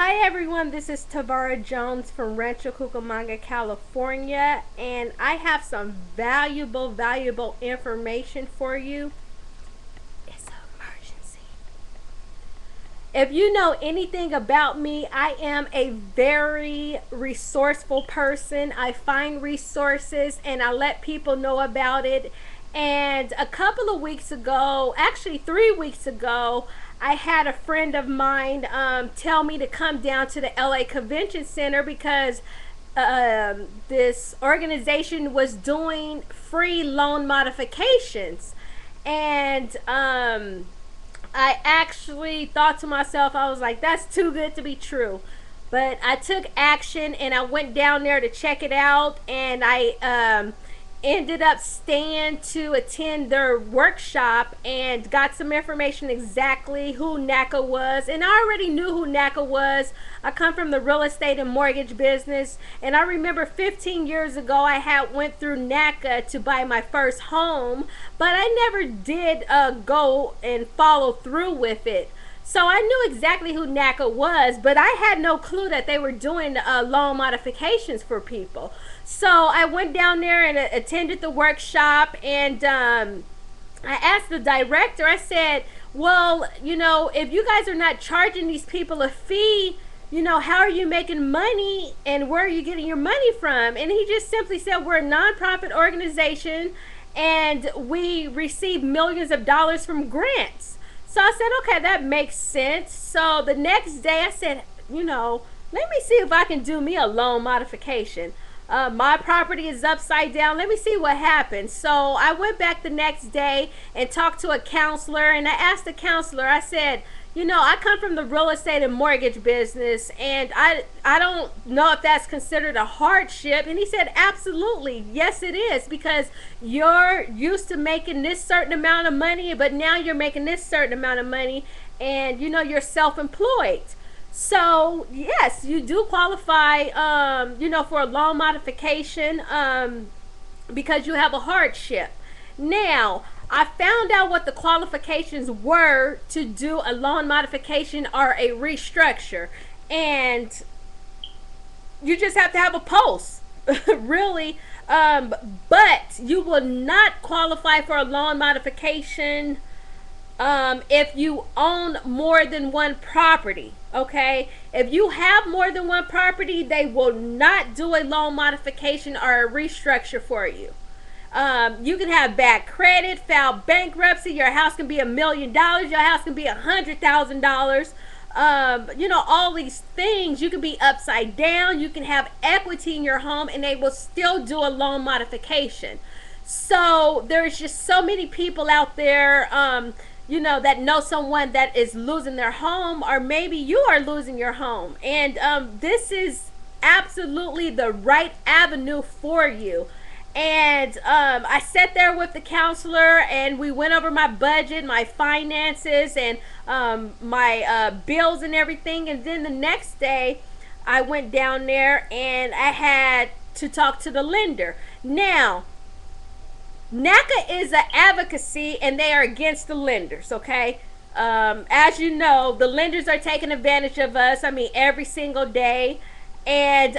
Hi everyone, this is Tavara Jones from Rancho Cucamonga, California, and I have some valuable information for you. It's an emergency. If you know anything about me, I am a very resourceful person. I find resources and I let people know about it. And a couple of weeks ago, actually 3 weeks ago, I had a friend of mine tell me to come down to the LA Convention Center because this organization was doing free loan modifications. And I actually thought to myself, I was like, that's too good to be true. But I took action and I went down there to check it out, and I ended up staying to attend their workshop and got some information exactly who Naca was. And I already knew who Naca was. I come from the real estate and mortgage business, and I remember 15 years ago I had went through Naca to buy my first home, but I never did go and follow through with it. So I knew exactly who Naca was, but I had no clue that they were doing loan modifications for people. So I went down there and attended the workshop, and I asked the director, I said, well, if you guys are not charging these people a fee, how are you making money and where are you getting your money from? And he just simply said, we're a nonprofit organization and we receive millions of dollars from grants. So I said, okay, that makes sense. So the next day I said, let me see if I can do me a loan modification. My property is upside down. Let me see what happens. So I went back the next day and talked to a counselor, and I asked the counselor, I said, I come from the real estate and mortgage business, and I don't know if that's considered a hardship. And he said, absolutely, yes it is, because you're used to making this certain amount of money, but now you're making this certain amount of money, and you're self-employed. So yes, you do qualify for a loan modification because you have a hardship. Now, I found out what the qualifications were to do a loan modification or a restructure, and you just have to have a post really, but you will not qualify for a loan modification if you own more than one property. Okay, if you have more than one property, they will not do a loan modification or a restructure for you. You can have bad credit, file bankruptcy, your house can be $1 million, your house can be $100,000. All these things. You can be upside down, you can have equity in your home, and they will still do a loan modification. So there's just so many people out there that know someone that is losing their home, or maybe you are losing your home, and this is absolutely the right avenue for you. And I sat there with the counselor and we went over my budget, my finances, and my bills and everything. And then the next day I went down there and I had to talk to the lender. Now, Naca is an advocacy and they are against the lenders, okay? As you know, the lenders are taking advantage of us, every single day. And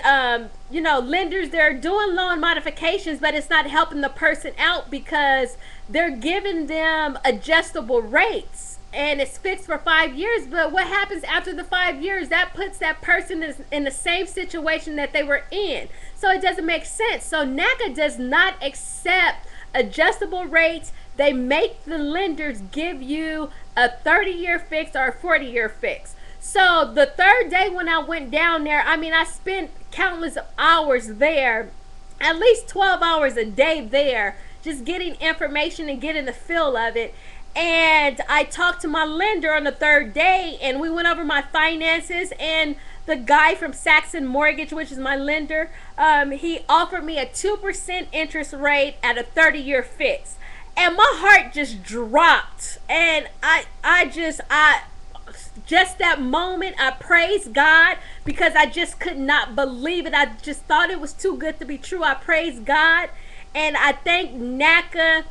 lenders, they're doing loan modifications, but it's not helping the person out because they're giving them adjustable rates and it's fixed for 5 years. But what happens after the 5 years? That puts that person in the same situation that they were in. So it doesn't make sense. So Naca does not accept adjustable rates. They make the lenders give you a 30-year fix or a 40-year fix. So the third day when I went down there, I spent countless hours there, at least 12 hours a day there, just getting information and getting the feel of it. And I talked to my lender on the third day and we went over my finances, and the guy from Saxon Mortgage, which is my lender, he offered me a 2% interest rate at a 30-year fix. And my heart just dropped. And just that moment, I praised God because I just could not believe it. I just thought it was too good to be true. I praised God, and I thank Naca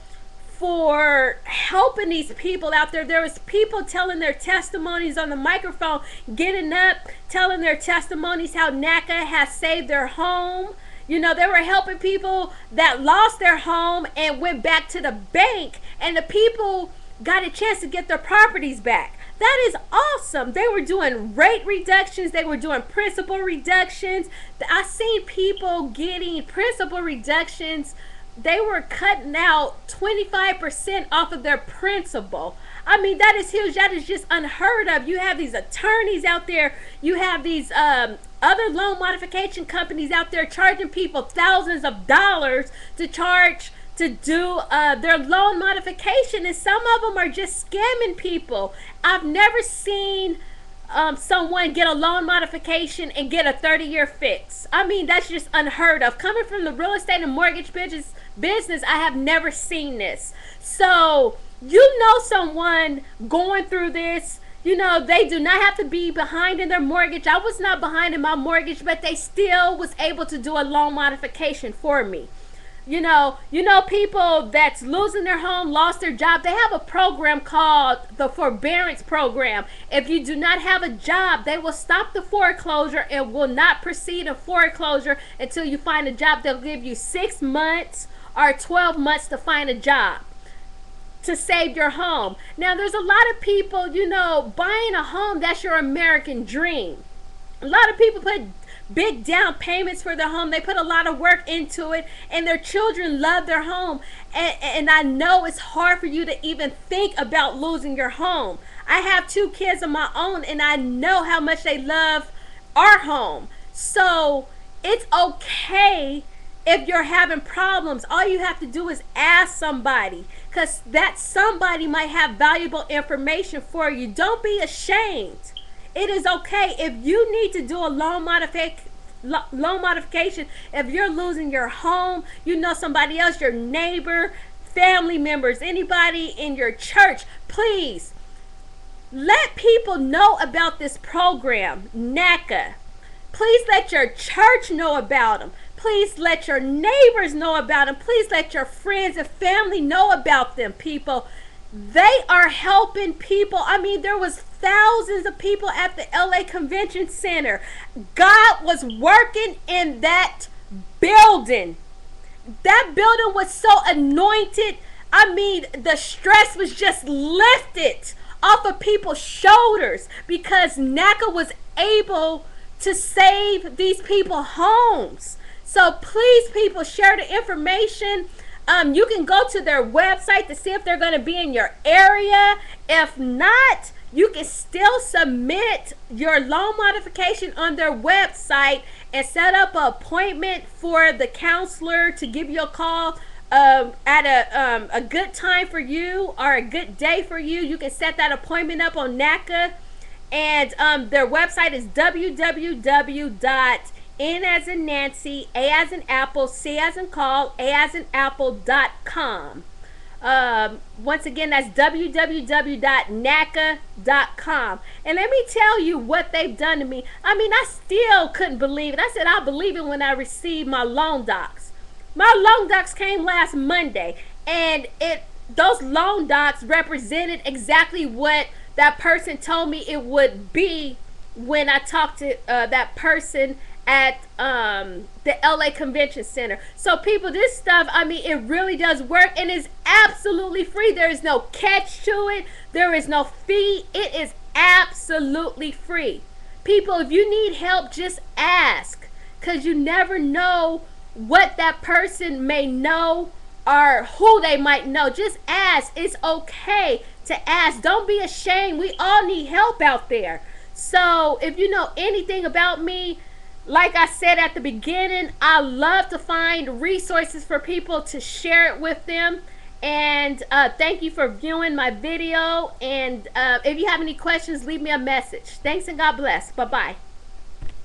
for helping these people out there. There was people telling their testimonies on the microphone, getting up, telling their testimonies how Naca has saved their home. You know, they were helping people that lost their home and went back to the bank, and the people got a chance to get their properties back. That is awesome. They were doing rate reductions. They were doing principal reductions. I seen people getting principal reductions. They were cutting out 25% off of their principal. I mean, that is huge. That is just unheard of. You have these attorneys out there. You have these other loan modification companies out there charging people thousands of dollars to do their loan modification, and some of them are just scamming people. I've never seen someone get a loan modification and get a 30-year fix. I mean, that's just unheard of. Coming from the real estate and mortgage business, I have never seen this. So you know someone going through this. You know, they do not have to be behind in their mortgage. I was not behind in my mortgage, but they still was able to do a loan modification for me. You know people that's losing their home, lost their job. They have a program called the forbearance program. If you do not have a job, they will stop the foreclosure and will not proceed in foreclosure until you find a job. They'll give you 6 months or 12 months to find a job to save your home. Now, there's a lot of people, you know, buying a home, that's your American dream. A lot of people put big down payments for their home. They put a lot of work into it, and their children love their home. And I know it's hard for you to even think about losing your home. I have 2 kids of my own, and I know how much they love our home. So it's okay if you're having problems. All you have to do is ask somebody, because that somebody might have valuable information for you. Don't be ashamed. It is okay if you need to do a loan modification. If you're losing your home, you know somebody else, your neighbor, family members, anybody in your church, please let people know about this program, Naca. Please let your church know about them. Please let your neighbors know about them. Please let your friends and family know about them, people. They are helping people. I mean, there was thousands of people at the LA Convention Center. God was working in that building. That building was so anointed. I mean, the stress was just lifted off of people's shoulders because Naca was able to save these people homes. So please, people, share the information. You can go to their website to see if they're going to be in your area. If not, you can still submit your loan modification on their website and set up an appointment for the counselor to give you a call at a good time for you or a good day for you. You can set that appointment up on Naca, and their website is www.N as in Nancy, A as in Apple, C as in call, A as in Apple.com. Once again, that's www.naca.com. And let me tell you what they've done to me. I mean, I still couldn't believe it. I said I believe it when I received my loan docs. My loan docs came last Monday, and those loan docs represented exactly what that person told me it would be when I talked to that person at the LA Convention Center. So people, this stuff, I mean, it really does work, and it's absolutely free. There is no catch to it. There is no fee. It is absolutely free. People, if you need help, just ask, because you never know what that person may know or who they might know. Just ask. It's okay to ask. Don't be ashamed. We all need help out there. So if you know anything about me, like I said at the beginning, I love to find resources for people to share it with them. And thank you for viewing my video. And if you have any questions, leave me a message. Thanks and God bless. Bye-bye.